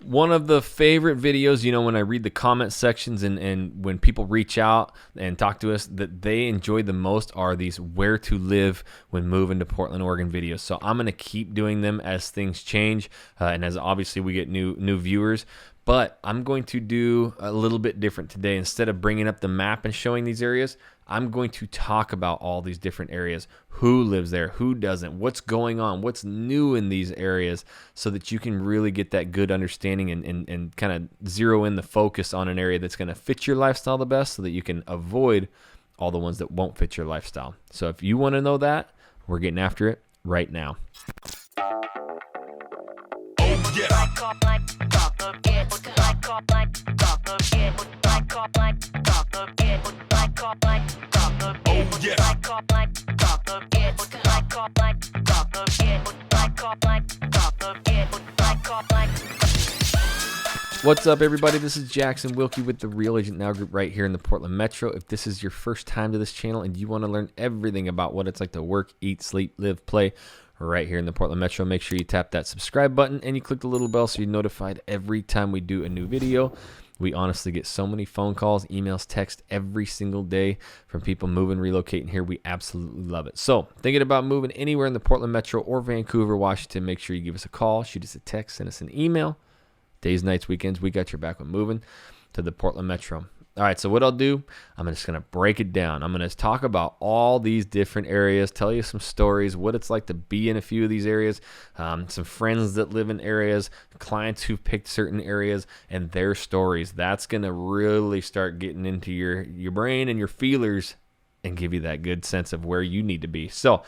One of the favorite videos, when I read the comment sections and when people reach out and talk to us, that they enjoy the most are these where to live when moving to Portland, Oregon videos. So I'm going to keep doing them as things change and as obviously we get new viewers. But I'm going to do a little bit different today. Instead of bringing up the map and showing these areas, I'm going to talk about all these different areas, who lives there, who doesn't, what's going on, what's new in these areas, so that you can really get that good understanding and kind of zero in the focus on an area that's going to fit your lifestyle the best, so that you can avoid all the ones that won't fit your lifestyle. So if you want to know that, we're getting after it right now. What's up, everybody? This is Jackson Wilkey with the Real Agent Now Group right here in the Portland Metro. If this is your first time to this channel and you want to learn everything about what it's like to work, eat, sleep, live, play right here in the Portland Metro, make sure you tap that subscribe button and you click the little bell so you're notified every time we do a new video. We honestly get so many phone calls, emails, texts every single day from people moving, relocating here. We absolutely love it. So thinking about moving anywhere in the Portland Metro or Vancouver, Washington, make sure you give us a call, shoot us a text, send us an email. Days, nights, weekends, we got your back when moving to the Portland Metro. All right, so what I'll do, I'm just going to break it down. I'm going to talk about all these different areas, tell you some stories, what it's like to be in a few of these areas, some friends that live in areas, clients who've picked certain areas, and their stories. That's going to really start getting into your brain and your feelers and give you that good sense of where you need to be. So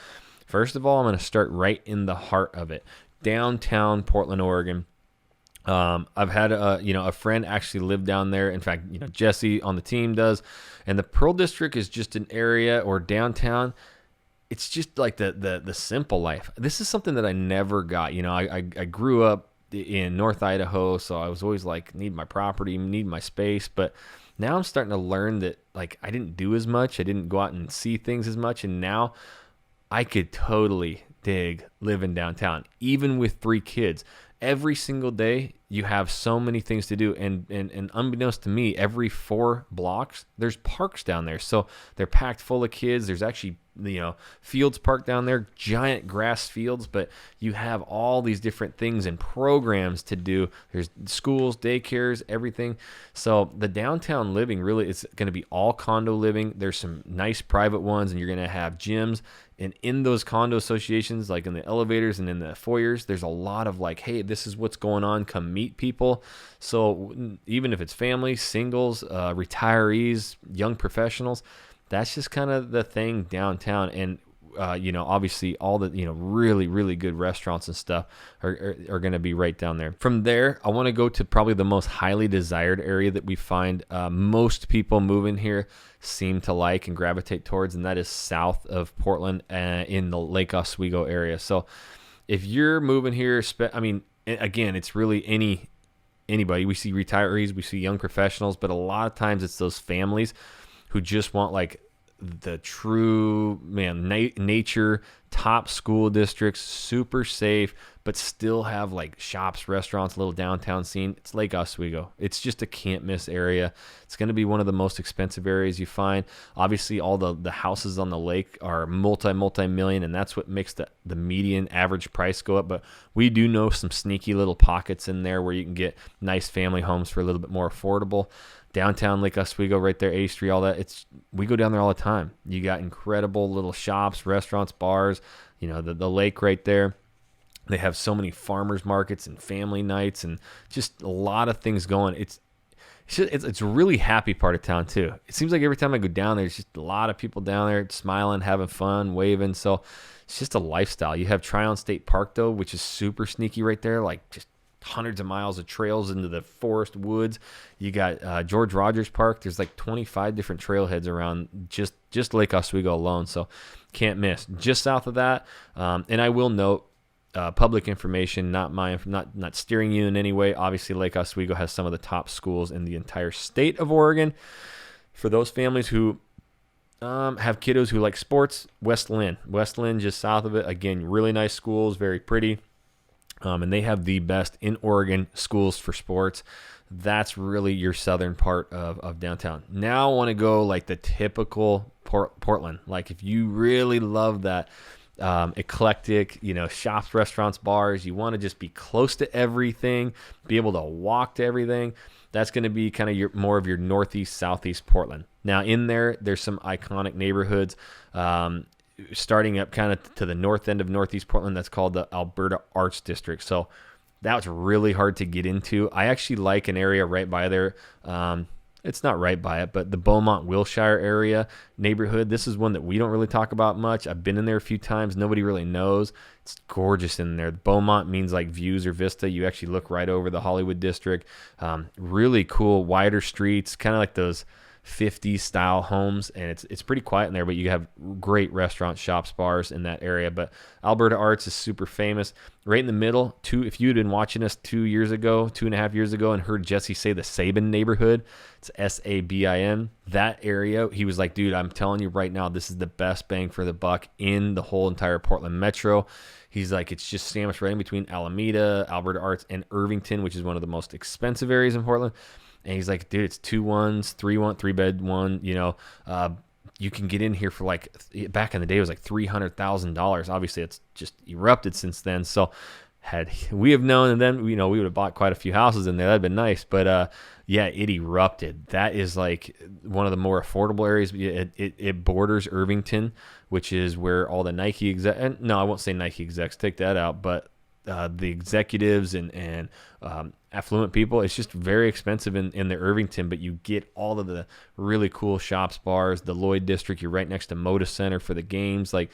first of all, I'm going to start right in the heart of it, downtown Portland, Oregon. I've had a friend actually live down there. In fact, Jesse on the team does. And the Pearl District is just an area, or downtown. It's just like the simple life. This is something that I never got. I grew up in North Idaho, so I was always like, need my property, need my space. But now I'm starting to learn that like I didn't do as much. I didn't go out and see things as much. And now I could totally dig living downtown, even with 3 kids. Every single day, you have so many things to do, and unbeknownst to me, every 4 blocks, there's parks down there. So they're packed full of kids. There's actually, fields parked down there, giant grass fields, but you have all these different things and programs to do. There's schools, daycares, everything. So the downtown living really is going to be all condo living. There's some nice private ones, and you're going to have gyms. And in those condo associations, like in the elevators and in the foyers, there's a lot of like, hey, this is what's going on. Come meet people. So even if it's families, singles, retirees, young professionals, that's just kind of the thing downtown. And, obviously all the, really, really good restaurants and stuff are going to be right down there. From there, I want to go to probably the most highly desired area that we find most people moving here seem to like and gravitate towards, and that is south of Portland in the Lake Oswego area. So if you're moving here, again, it's really anybody. We see retirees, we see young professionals, but a lot of times it's those families who just want like the true nature, top school districts, super safe, but still have like shops, restaurants, little downtown scene. It's Lake Oswego. It's just a can't miss area. It's going to be one of the most expensive areas you find. Obviously, all the houses on the lake are multi-million, and that's what makes the median average price go up. But we do know some sneaky little pockets in there where you can get nice family homes for a little bit more affordable. Downtown Lake Oswego, right there, A Street, all that. We go down there all the time. You got incredible little shops, restaurants, bars. The lake right there. They have so many farmers markets and family nights and just a lot of things going. It's a really happy part of town too. It seems like every time I go down there, there's just a lot of people down there smiling, having fun, waving. So it's just a lifestyle. You have Tryon State Park though, which is super sneaky right there, like just hundreds of miles of trails into the forest woods. You got George Rogers Park. There's like 25 different trailheads around just Lake Oswego alone, so can't miss. Just south of that, and I will note, public information, not steering you in any way. Obviously, Lake Oswego has some of the top schools in the entire state of Oregon. For those families who have kiddos who like sports, West Lynn, just south of it. Again, really nice schools, very pretty. And they have the best in Oregon schools for sports. That's really your southern part of downtown. Now I want to go like the typical Portland. Like if you really love that eclectic, shops, restaurants, bars, you want to just be close to everything, be able to walk to everything. That's going to be kind of more of your northeast, southeast Portland. Now in there's some iconic neighborhoods. Starting up kind of to the north end of northeast Portland, that's called the Alberta Arts District. So that's really hard to get into. I actually like an area right by there. It's not right by it, but the Beaumont Wilshire area neighborhood. This is one that we don't really talk about much. I've been in there a few times. Nobody really knows. It's gorgeous in there. Beaumont means like views or vista. You actually look right over the Hollywood district. Really cool, wider streets, kind of like those 50s style homes, and it's pretty quiet in there, but you have great restaurants, shops, bars in that area. But Alberta Arts is super famous. Right in the middle, if you had been watching us 2.5 years ago, and heard Jesse say the Sabin neighborhood, it's Sabin, that area, he was like, dude, I'm telling you right now, this is the best bang for the buck in the whole entire Portland metro. He's like, it's just sandwiched right in between Alameda, Alberta Arts, and Irvington, which is one of the most expensive areas in Portland. And he's like, dude, it's 2 1s, 3 bed one. You can get in here for like, back in the day, it was like $300,000. Obviously, it's just erupted since then. So had we have known, and then we would have bought quite a few houses in there. That'd been nice. But yeah, it erupted. That is like one of the more affordable areas. It borders Irvington, which is where all the Nike execs. No, I won't say Nike execs. Take that out. But the executives and affluent people, it's just very expensive in the Irvington, but you get all of the really cool shops, bars, the Lloyd District. You're right next to Moda Center for the games. Like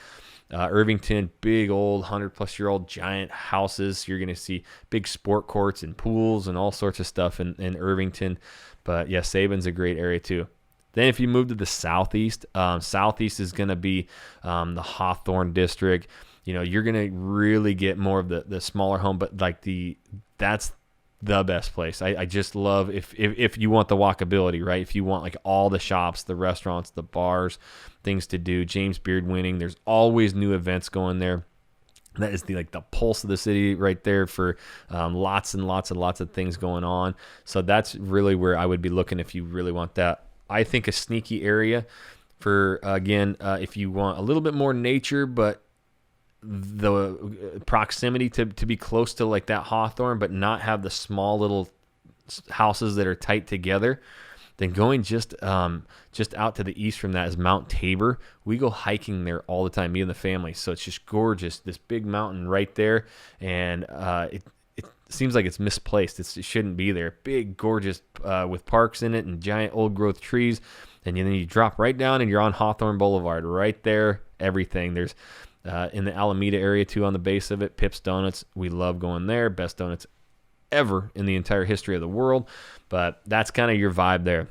Irvington, big old 100-plus-year-old giant houses. You're going to see big sport courts and pools and all sorts of stuff in Irvington. But yeah, Sabin's a great area too. Then if you move to the southeast, southeast is going to be the Hawthorne District. You're going to really get more of the smaller home, but like that's the best place. I just love if you want the walkability, right? If you want like all the shops, the restaurants, the bars, things to do, James Beard winning, there's always new events going there. That is the pulse of the city right there for lots and lots and lots of things going on. So that's really where I would be looking if you really want that. I think a sneaky area for, again, if you want a little bit more nature, but the proximity to be close to like that Hawthorne, but not have the small little houses that are tight together, then going just out to the east from that is Mount Tabor. We go hiking there all the time, me and the family. So it's just gorgeous, this big mountain right there, and it seems like it's misplaced. It shouldn't be there. Big, gorgeous, with parks in it and giant old growth trees, and then you drop right down and you're on Hawthorne Boulevard right there. Everything there's. In the Alameda area, too, on the base of it, Pip's Donuts. We love going there. Best donuts ever in the entire history of the world. But that's kind of your vibe there.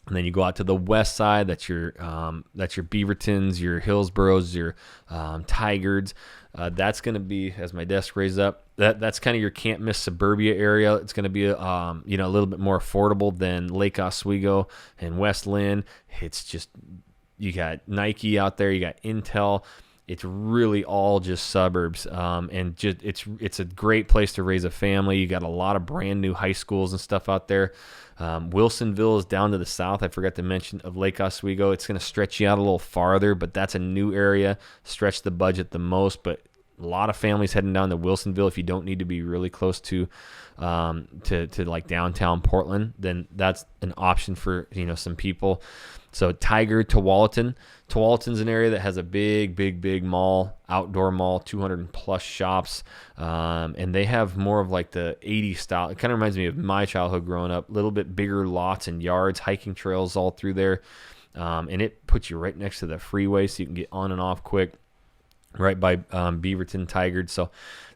And then you go out to the west side. That's your Beavertons, your Hillsboroughs, your Tighards. That's going to be, as my desk raised up, that's kind of your can't miss suburbia area. It's going to be a little bit more affordable than Lake Oswego and West Lynn. It's just, you got Nike out there, you got Intel. It's really all just suburbs, and just it's a great place to raise a family. You got a lot of brand new high schools and stuff out there. Wilsonville is down to the south. I forgot to mention of Lake Oswego. It's going to stretch you out a little farther, but that's a new area. Stretch the budget the most, but a lot of families heading down to Wilsonville. If you don't need to be really close to like downtown Portland, then that's an option for some people. So Tiger, Tualatin. Tualatin's an area that has a big mall, outdoor mall, 200+ shops, and they have more of like the 80s style. It kind of reminds me of my childhood growing up. A little bit bigger lots and yards, hiking trails all through there, and it puts you right next to the freeway, so you can get on and off quick. Right by Beaverton, Tigard. So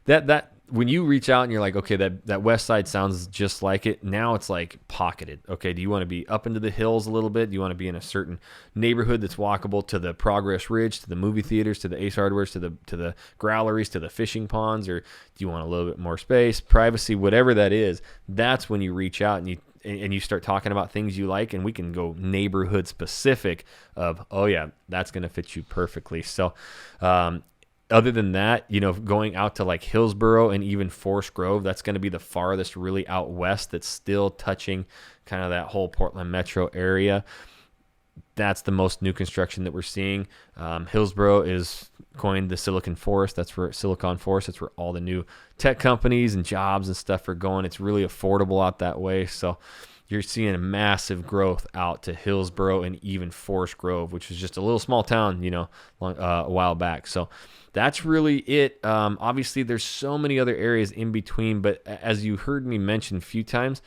that when you reach out and you're like, okay, that west side sounds just like it. Now it's like pocketed. Okay, do you want to be up into the hills a little bit? Do you want to be in a certain neighborhood that's walkable to the Progress Ridge, to the movie theaters, to the Ace Hardwares, to the growleries, to the fishing ponds, or do you want a little bit more space, privacy, whatever that is? That's when you reach out and you start talking about things you like, and we can go neighborhood specific of, oh yeah, that's going to fit you perfectly. So other than that, you know, going out to like Hillsboro and even Forest Grove, that's going to be the farthest really out west that's still touching kind of that whole Portland metro area. That's the most new construction that we're seeing. Hillsboro is coined the Silicon Forest. That's where all the new tech companies and jobs and stuff are going. It's really affordable out that way. So you're seeing a massive growth out to Hillsboro and even Forest Grove, which was just a little small town, you know, a while back. So that's really it. Obviously, there's so many other areas in between, but as you heard me mention a few times,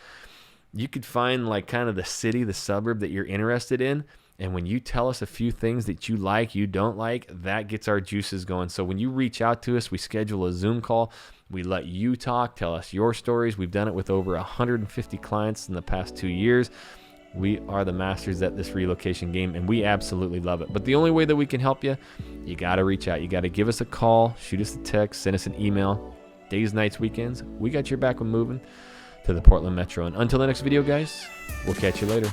you could find like kind of the city, the suburb that you're interested in. And when you tell us a few things that you like, you don't like, that gets our juices going. So when you reach out to us, we schedule a Zoom call. We let you talk, tell us your stories. We've done it with over 150 clients in the past 2 years. We are the masters at this relocation game, and we absolutely love it. But the only way that we can help you, you got to reach out. You got to give us a call, shoot us a text, send us an email. Days, nights, weekends, we got your back when moving to the Portland Metro. And until the next video, guys, we'll catch you later.